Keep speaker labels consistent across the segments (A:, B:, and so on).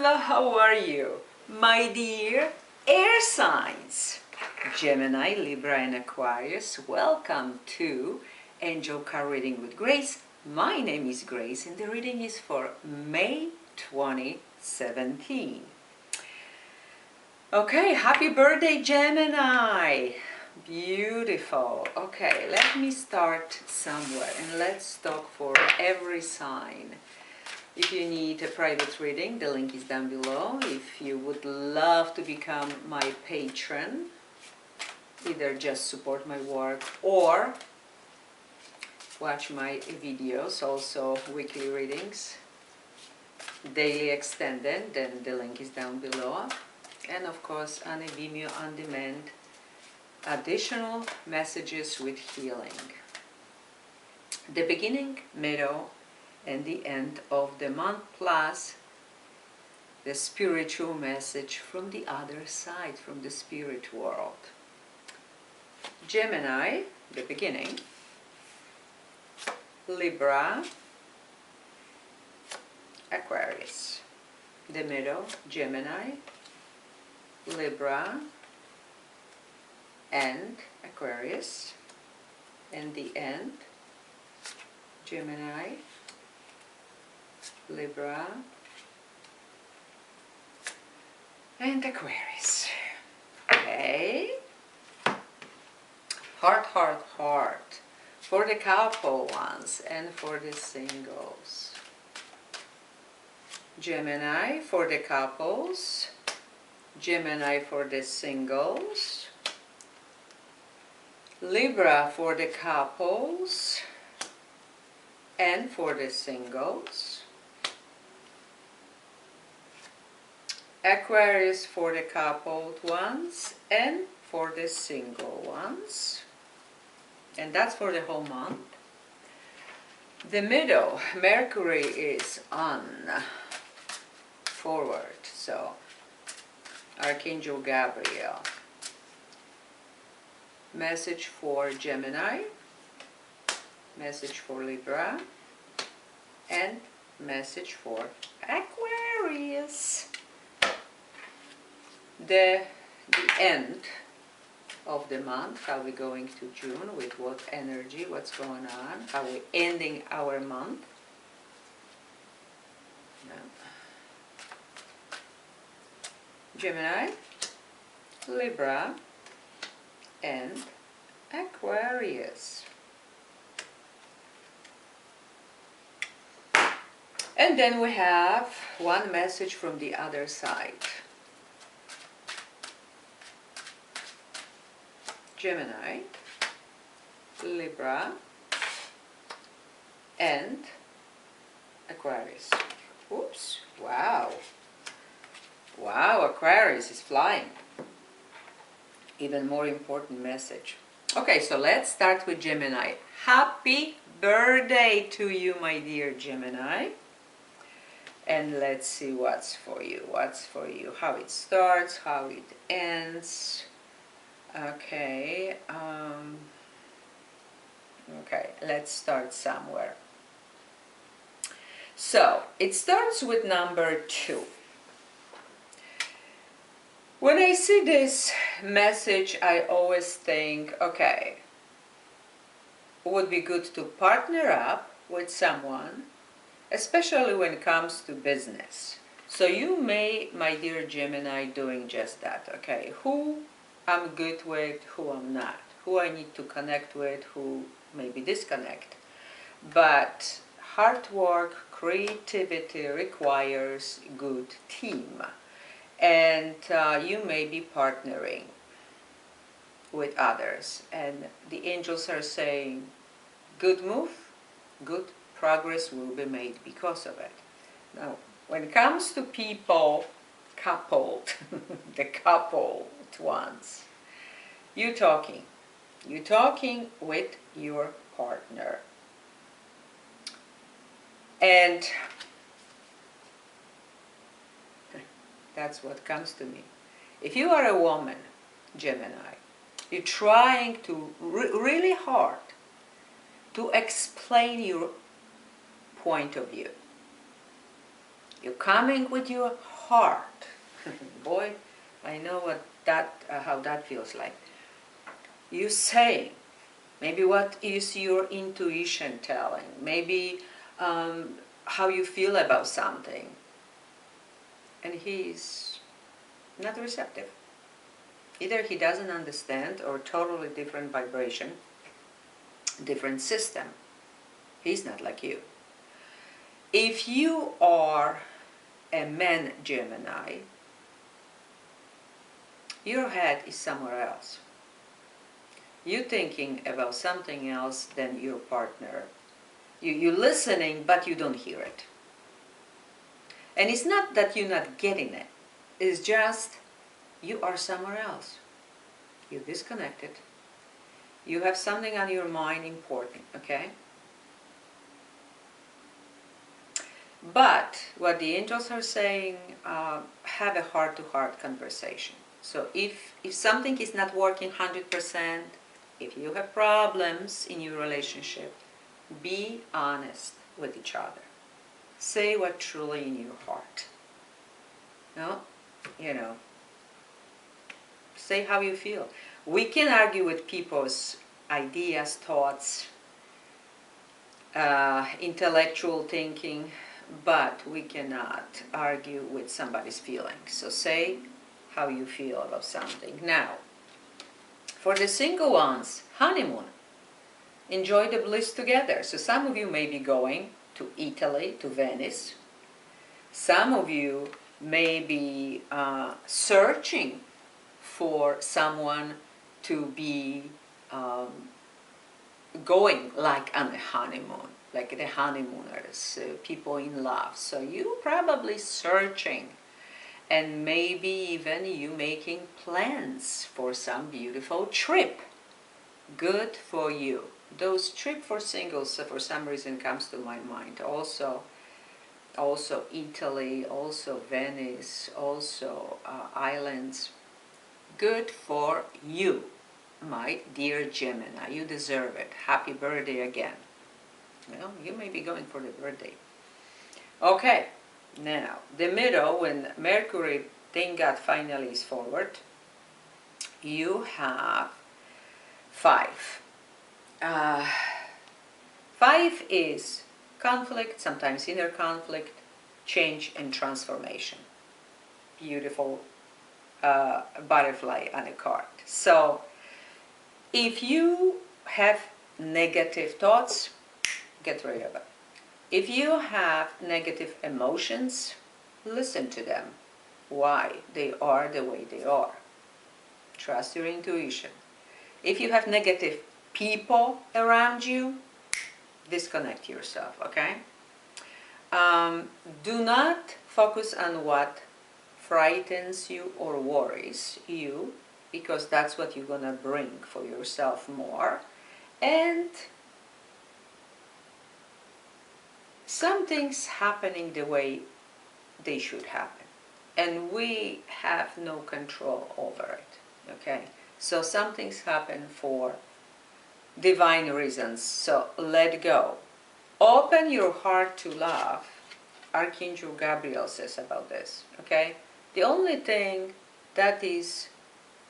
A: Hello, how are you? My dear air signs, Gemini, Libra and Aquarius, welcome to Angel Card Reading with Grace. My name is Grace and the reading is for May 2017. Okay, happy birthday, Gemini! Beautiful. Okay, let me start somewhere and let's talk for every sign. If you need a private reading, the link is down below. If you would love to become my patron, either just support my work or watch my videos, also weekly readings, daily extended, then the link is down below. And of course, on a Vimeo on demand, additional messages with healing. The beginning, middle, and the end of the month, plus the spiritual message from the other side, from the spirit world. Gemini, the beginning, Libra, Aquarius. The middle, Gemini, Libra, and Aquarius. And the end, Gemini, Libra, and Aquarius. Okay. Heart, heart, heart. For the couple ones and for the singles. Gemini for the couples. Gemini for the singles. Libra for the couples and for the singles. Aquarius for the coupled ones and for the single ones. And that's for the whole month. The middle, Mercury is on forward, so Archangel Gabriel. Message for Gemini, message for Libra, and message for Aquarius. The end of the month, how we going to June, with what energy, what's going on, how we ending our month. Gemini, Libra, and Aquarius. And then we have one message from the other side. Gemini, Libra, and Aquarius. Oops, wow. Wow, Aquarius is flying. Even more important message. Okay, so let's start with Gemini. Happy birthday to you, my dear Gemini. And let's see what's for you. What's for you? How it starts, how it ends. Okay, okay, let's start somewhere. So, it starts with number 2. When I see this message, I always think, okay, it would be good to partner up with someone, especially when it comes to business. So you may, my dear Gemini, doing just that, okay? Who I'm good with, who I'm not, who I need to connect with, who maybe disconnect. But hard work, creativity requires good team. And you may be partnering with others. And the angels are saying, good move, good progress will be made because of it. Now, when it comes to people coupled, the coupled ones, you're talking with your partner. And that's what comes to me. If you are a woman, Gemini, you're trying to really hard to explain your point of view. You're coming with your heart. Boy, I know what that how that feels like. You say, maybe what is your intuition telling? Maybe how you feel about something. And he's not receptive. Either he doesn't understand or totally different vibration, different system. He's not like you. If you are a man Gemini, your head is somewhere else. You're thinking about something else than your partner. You're listening, but you don't hear it. And it's not that you're not getting it. It's just you are somewhere else. You're disconnected. You have something on your mind important, okay? But what the angels are saying, have a heart-to-heart conversation. So if something is not working 100%, if you have problems in your relationship, be honest with each other. Say what's truly in your heart. No? You know, say how you feel. We can argue with people's ideas, thoughts, intellectual thinking, but we cannot argue with somebody's feelings. So say how you feel about something. Now, for the single ones, honeymoon. Enjoy the bliss together. So some of you may be going to Italy, to Venice. Some of you may be searching for someone to be going like on a honeymoon, like the honeymooners, people in love. So you probably searching, and maybe even you making plans for some beautiful trip. Good for you. Those trip for singles, for some reason, comes to my mind. Also Italy, also Venice, also islands. Good for you, my dear Gemini. You deserve it. Happy birthday again. Well, you may be going for the birthday. Okay, now, the middle, when Mercury, thank God, finally is forward, you have 5. 5 is conflict, sometimes inner conflict, change and transformation. Beautiful butterfly on a card. So if you have negative thoughts, get rid of it. If you have negative emotions, listen to them. Why they are the way they are. Trust your intuition. If you have negative people around you, disconnect yourself, okay? Do not focus on what frightens you or worries you, because that's what you're gonna bring for yourself more. And some things happening the way they should happen, and we have no control over it, okay? So some things happen for divine reasons, so let go. Open your heart to love. Archangel Gabriel says about this, okay? The only thing that is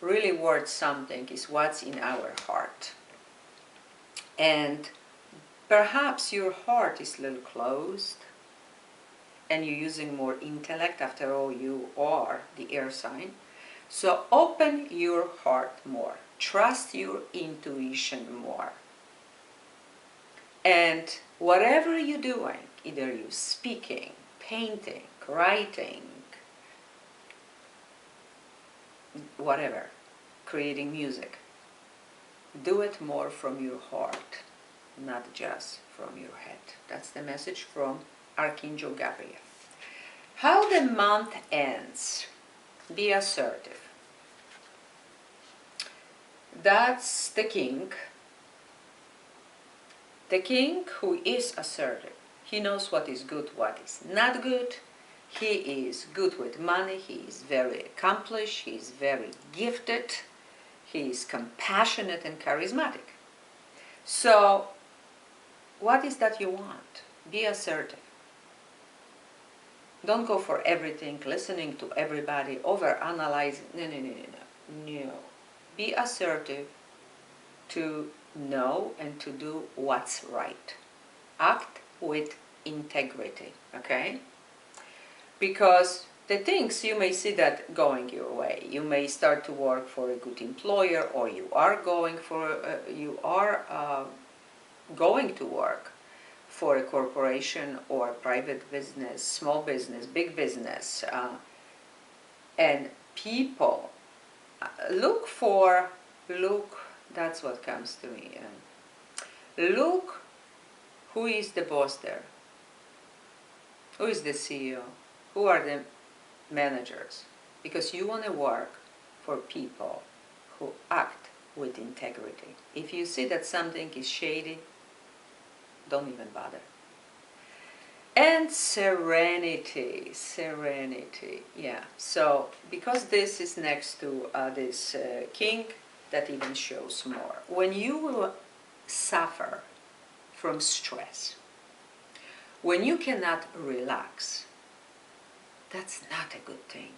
A: really worth something is what's in our heart. And perhaps your heart is a little closed and you're using more intellect. After all, you are the air sign. So open your heart more. Trust your intuition more. And whatever you're doing, either you're speaking, painting, writing, whatever, creating music, do it more from your heart, not just from your head. That's the message from Archangel Gabriel. How the month ends. Be assertive. That's the king. The king who is assertive. He knows what is good, what is not good. He is good with money. He is very accomplished. He is very gifted. He is compassionate and charismatic. So, what is that you want? Be assertive. Don't go for everything, listening to everybody, over-analyzing. No, no, no, no, no. No. Be assertive to know and to do what's right. Act with integrity, okay? Because the things you may see that going your way. You may start to work for a good employer, or you are going to work for a corporation or a private business, small business, big business, and people look. That's what comes to me. Look who is the boss there, who is the CEO, who are the managers, because you want to work for people who act with integrity. If you see that something is shady, don't even bother. And serenity, yeah. So because this is next to this king, that even shows more. When you will suffer from stress, when you cannot relax, that's not a good thing.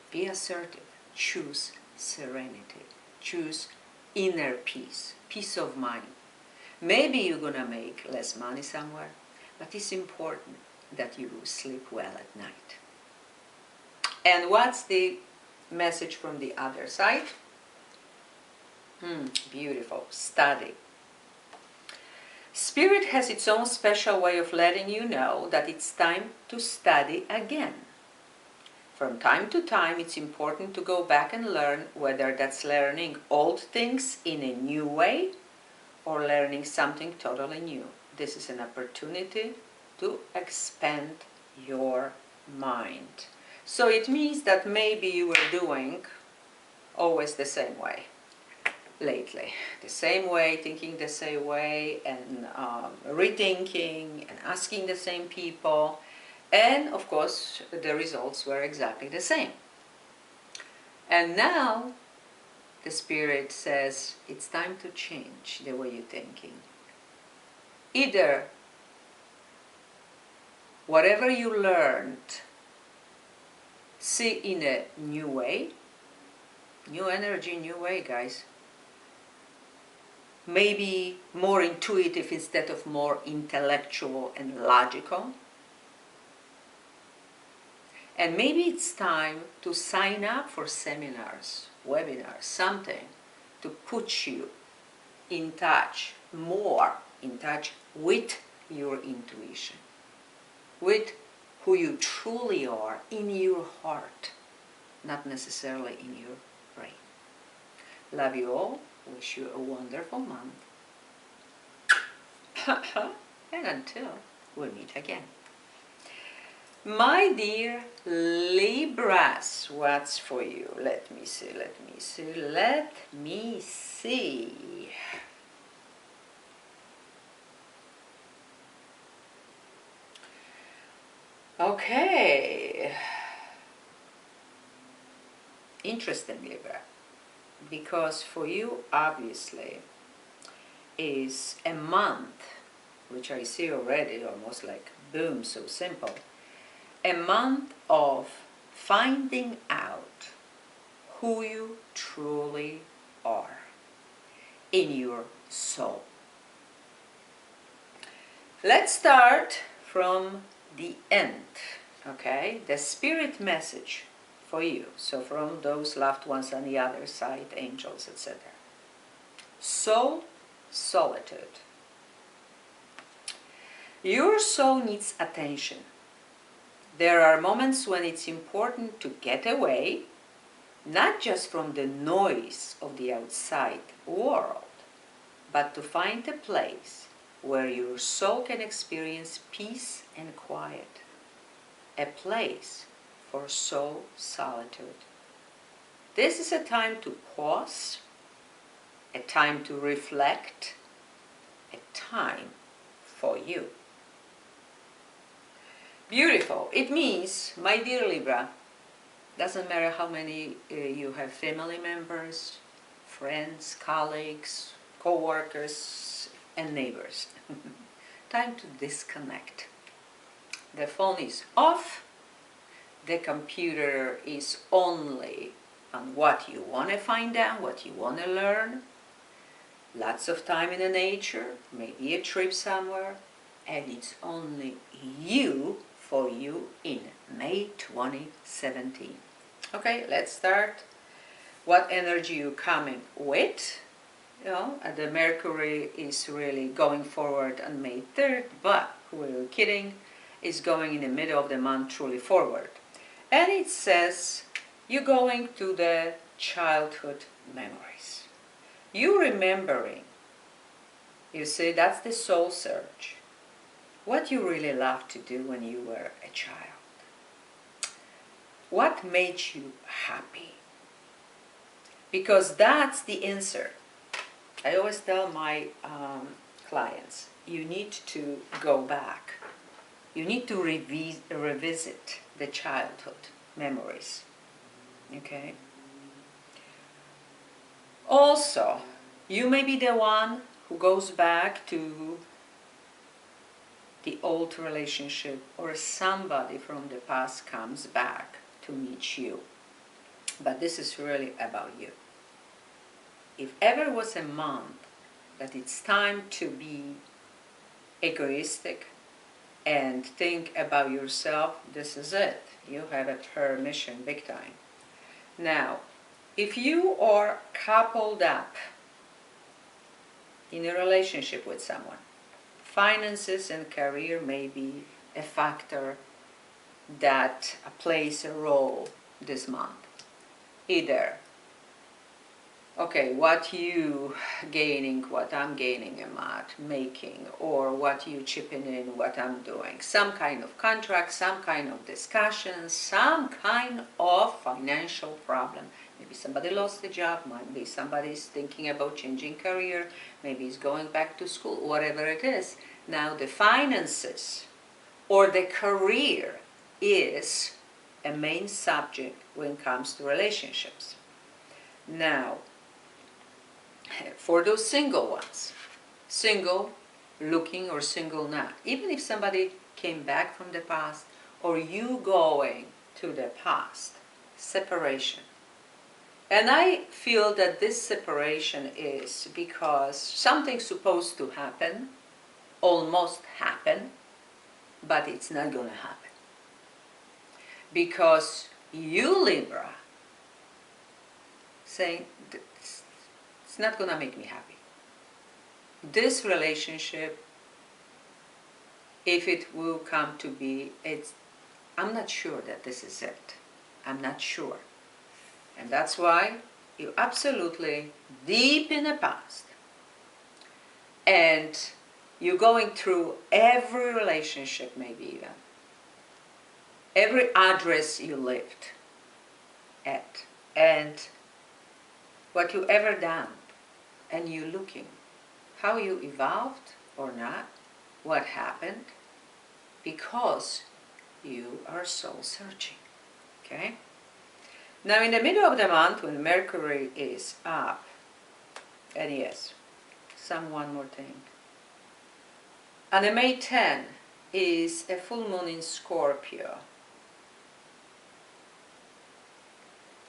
A: Be assertive. Choose serenity. Choose inner peace, peace of mind. Maybe you're gonna make less money somewhere, but it's important that you sleep well at night. And what's the message from the other side? Beautiful. Study. Spirit has its own special way of letting you know that it's time to study again. From time to time, it's important to go back and learn, whether that's learning old things in a new way or learning something totally new. This is an opportunity to expand your mind. So it means that maybe you were doing always the same way lately. The same way, thinking the same way, and rethinking and asking the same people. And of course, the results were exactly the same. And now, the Spirit says, it's time to change the way you're thinking. Either whatever you learned, see in a new way, new energy, new way, guys. Maybe more intuitive instead of more intellectual and logical. And maybe it's time to sign up for seminars, webinars, something to put you in touch, more in touch with your intuition, with who you truly are in your heart, not necessarily in your brain. Love you all. Wish you a wonderful month. And until we meet again. My dear Libras, what's for you? Let me see. Okay. Interesting, Libra. Because for you, obviously, is a month, which I see already almost like boom, so simple. A month of finding out who you truly are in your soul. Let's start from the end, okay? The Spirit message for you. So from those loved ones on the other side, angels, etc. Soul solitude. Your soul needs attention. There are moments when it's important to get away, not just from the noise of the outside world, but to find a place where your soul can experience peace and quiet. A place for soul solitude. This is a time to pause, a time to reflect, a time for you. Beautiful. It means, my dear Libra, doesn't matter how many you have family members, friends, colleagues, co-workers, and neighbors. Time to disconnect. The phone is off, the computer is only on what you want to find out, what you want to learn, lots of time in the nature, maybe a trip somewhere, and it's only you for you in May 2017. Okay, let's start. What energy you coming with? You know, the Mercury is really going forward on May 3rd, but who are you kidding? Is going in the middle of the month truly forward. And it says you're going to the childhood memories. You remembering, you see, that's the soul search. What you really loved to do when you were a child. What made you happy? Because that's the answer. I always tell my clients, you need to go back. You need to revisit the childhood memories. Okay? Also, you may be the one who goes back to the old relationship, or somebody from the past comes back to meet you. But this is really about you. If ever was a month that it's time to be egoistic and think about yourself, this is it. You have a permission big time. Now, if you are coupled up in a relationship with someone, finances and career may be a factor that plays a role this month. Either, okay, what you gaining, what I'm gaining, am I making, or what you chipping in, what I'm doing. Some kind of contract, some kind of discussion, some kind of financial problem. Maybe somebody lost a job, maybe somebody's thinking about changing career, maybe he's going back to school, whatever it is. Now the finances or the career is a main subject when it comes to relationships. Now, for those single ones, single looking or single not, even if somebody came back from the past or you going to the past, separation. And I feel that this separation is because something's supposed to happen, almost happen, but it's not going to happen. Because you, Libra, saying, it's not going to make me happy. This relationship, if it will come to be, I'm not sure that this is it. I'm not sure. And that's why you're absolutely deep in the past. And you're going through every relationship, maybe even. Every address you lived at. And what you ever done. And you looking. How you evolved or not. What happened. Because you are soul searching. Okay? Now in the middle of the month when Mercury is up, and yes, one more thing. On the May 10 is a full moon in Scorpio.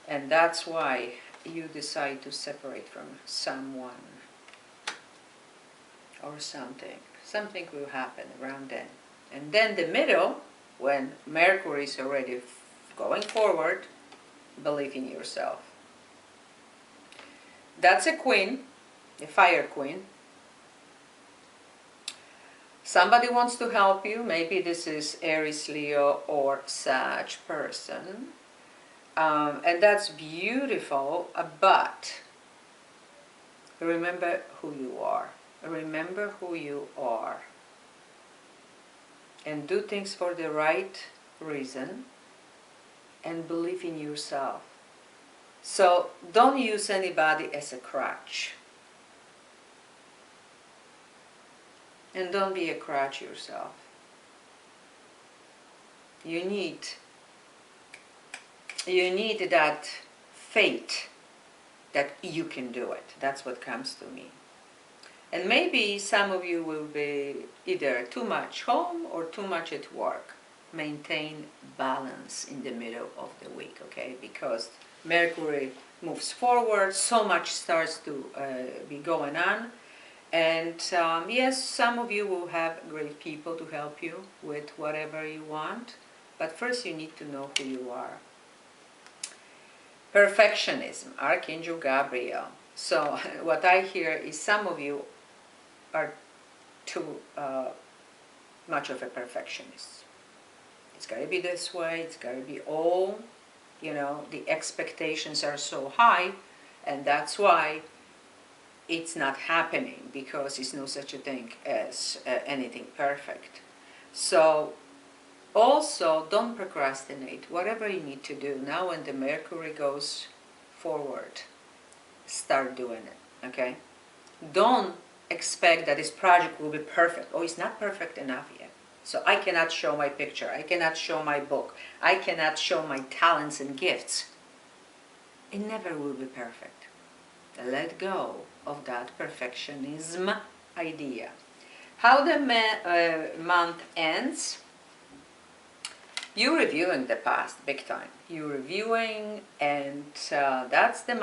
A: And that's why you decide to separate from someone or something. Something will happen around then. And then the middle, when Mercury is already going forward, believe in yourself. That's a queen, a fire queen. Somebody wants to help you. Maybe this is Aries, Leo, or Sag person. And that's beautiful, but remember who you are. Remember who you are. And do things for the right reason. And believe in yourself. So don't use anybody as a crutch. And don't be a crutch yourself. You need that faith that you can do it. That's what comes to me. And maybe some of you will be either too much home or too much at work. maintain balance in the middle of the week, okay? Because Mercury moves forward, so much starts to be going on. And yes, some of you will have great people to help you with whatever you want, but first you need to know who you are. Perfectionism, Archangel Gabriel. So what I hear is some of you are too much of a perfectionist. It's got to be this way, it's got to be all, you know, the expectations are so high, and that's why it's not happening, because there's no such a thing as anything perfect. So also don't procrastinate. Whatever you need to do now, when the Mercury goes forward, start doing it, okay? Don't expect that this project will be perfect. Oh, it's not perfect enough yet, so I cannot show my picture, I cannot show my book, I cannot show my talents and gifts. It never will be perfect. Let go of that perfectionism idea. How the month ends? You're reviewing the past big time. You're reviewing, and that's the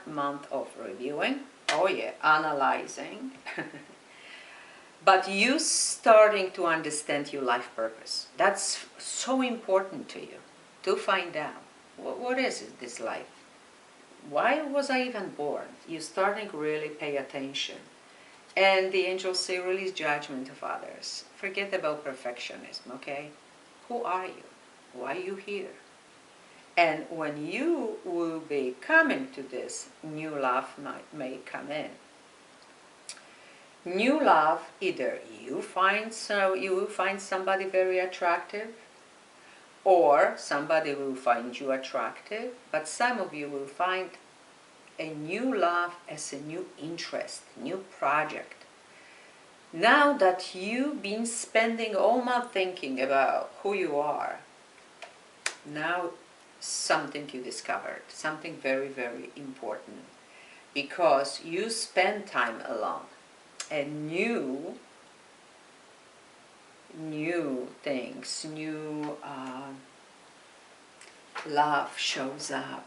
A: month of reviewing. Oh yeah, analyzing. But you starting to understand your life purpose. That's so important to you, to find out what is it, this life. Why was I even born? You're starting to really pay attention. And the angels say, release judgment of others. Forget about perfectionism, okay? Who are you? Why are you here? And when you will be coming to this, new love may come in. New love, either you will find somebody very attractive, or somebody will find you attractive, but some of you will find a new love as a new interest, new project. Now that you've been spending all month thinking about who you are, now something you discovered, something very, very important, because you spend time alone, and new things, new love shows up.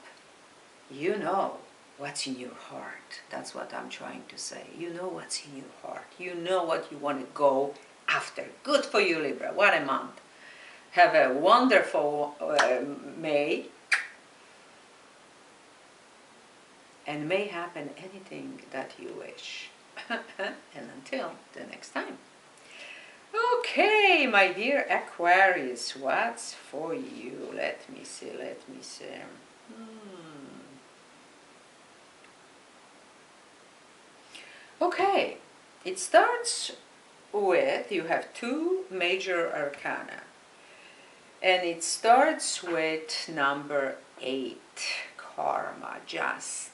A: You know what's in your heart. That's what I'm trying to say. You know what's in your heart. You know what you want to go after. Good for you, Libra. What a month. Have a wonderful May. And may happen anything that you wish. And until the next time. Okay, my dear Aquarius, what's for you? Let me see. Okay, it starts with, you have two major arcana. And it starts with number 8, karma, justice,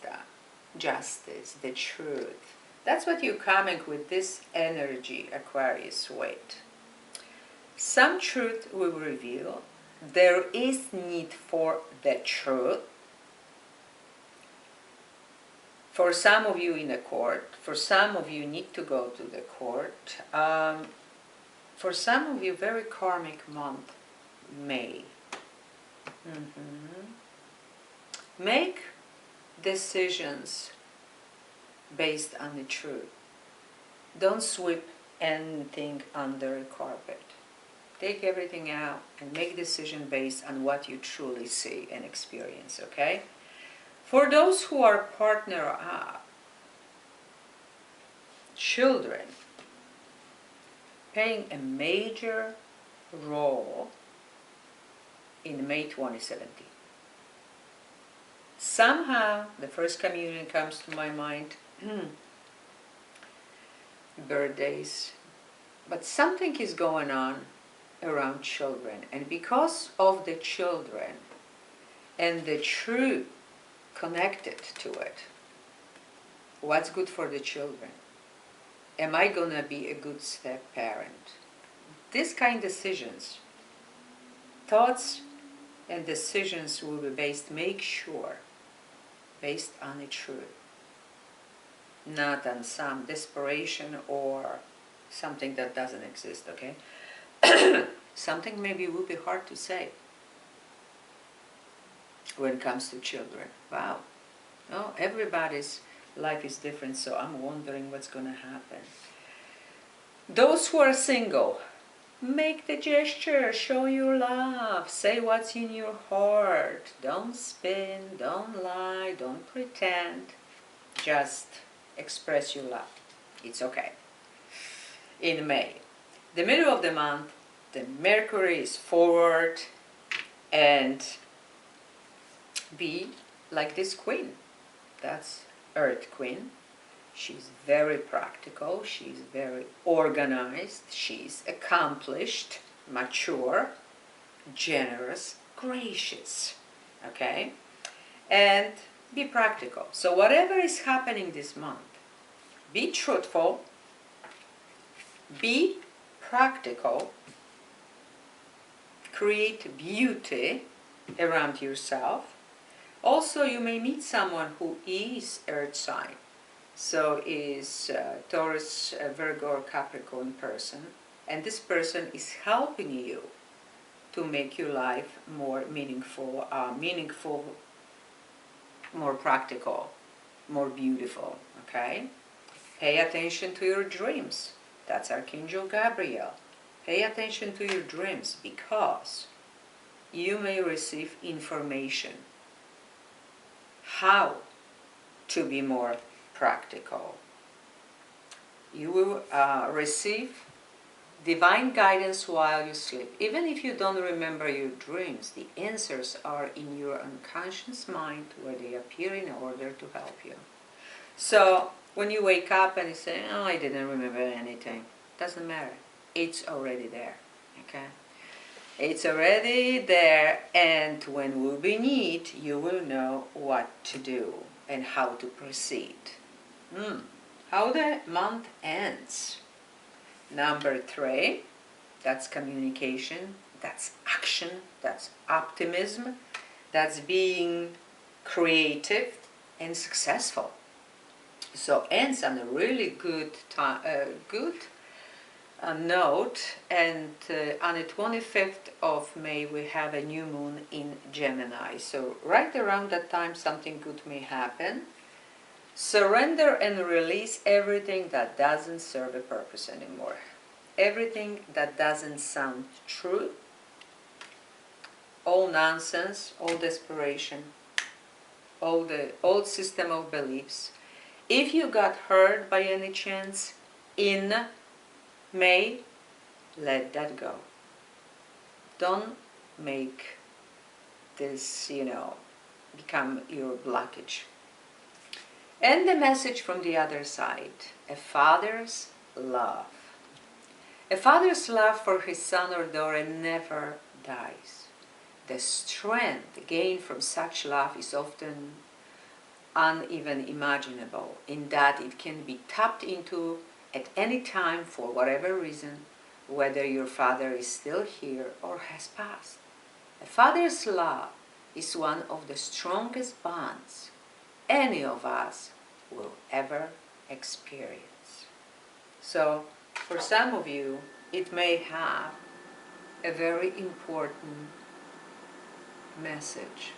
A: the truth. That's what you're coming with this energy, Aquarius, with. Some truth will reveal. There is need for the truth. For some of you in a court, for some of you need to go to the court. For some of you, very karmic month, May. Make decisions based on the truth. Don't sweep anything under the carpet. Take everything out and make decision based on what you truly see and experience, okay? For those who are partner up, children playing a major role in May 2017. Somehow, the first communion comes to my mind, birthdays, but something is going on around children, and because of the children and the truth connected to it, what's good for the children? Am I gonna be a good step parent? This kind of decisions, thoughts and decisions will be based, make sure, based on the truth, not on some desperation or something that doesn't exist, okay? Something maybe will be hard to say when it comes to children. Wow. No, everybody's life is different, so I'm wondering what's going to happen. Those who are single, make the gesture, show your love, say what's in your heart. Don't spin, don't lie, don't pretend. Just express your love. It's okay. In May, the middle of the month, the Mercury is forward, and be like this queen. That's Earth Queen. She's very practical, she's very organized, she's accomplished, mature, generous, gracious. Okay? And be practical. So whatever is happening this month, be truthful, be practical, create beauty around yourself. Also, you may meet someone who is Earth sign. So is Taurus, Virgo, or Capricorn person. And this person is helping you to make your life more meaningful, more practical, more beautiful. Okay? Pay attention to your dreams. That's Archangel Gabriel. Pay attention to your dreams because you may receive information how to be more practical. You will receive divine guidance while you sleep. Even if you don't remember your dreams, the answers are in your unconscious mind where they appear in order to help you. So when you wake up and you say, oh, I didn't remember anything, doesn't matter. It's already there. Okay? It's already there, and when we be need, you will know what to do and how to proceed. How the month ends. Number 3, that's communication, that's action, that's optimism, that's being creative and successful. So ends on a really good note, and on the 25th of May we have a new moon in Gemini. So right around that time something good may happen. Surrender and release everything that doesn't serve a purpose anymore. Everything that doesn't sound true, all nonsense, all desperation, all the old system of beliefs. If you got hurt by any chance in May, let that go. Don't make this, become your blockage. And the message from the other side, a father's love. A father's love for his son or daughter never dies. The strength gained from such love is often uneven imaginable, in that it can be tapped into at any time for whatever reason, whether your father is still here or has passed. A father's love is one of the strongest bonds any of us will ever experience. So, for some of you, it may have a very important message.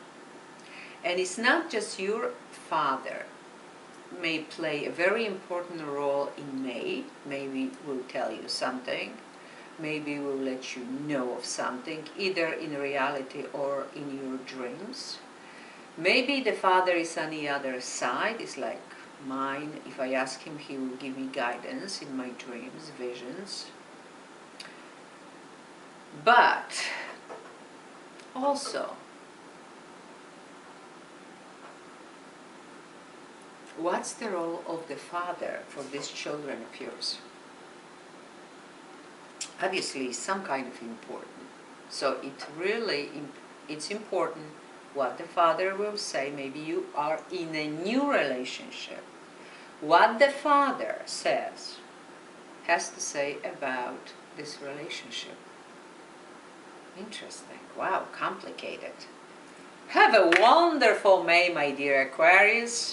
A: And it's not just your father may play a very important role in May. Maybe we'll tell you something. Maybe we'll let you know of something, either in reality or in your dreams. Maybe the father is on the other side. It's like mine. If I ask him, he will give me guidance in my dreams, visions. But also, what's the role of the father for these children of yours? Obviously, some kind of important. So it's important what the father will say. Maybe you are in a new relationship. What the father says has to say about this relationship. Interesting. Wow, complicated. Have a wonderful May, my dear Aquarius.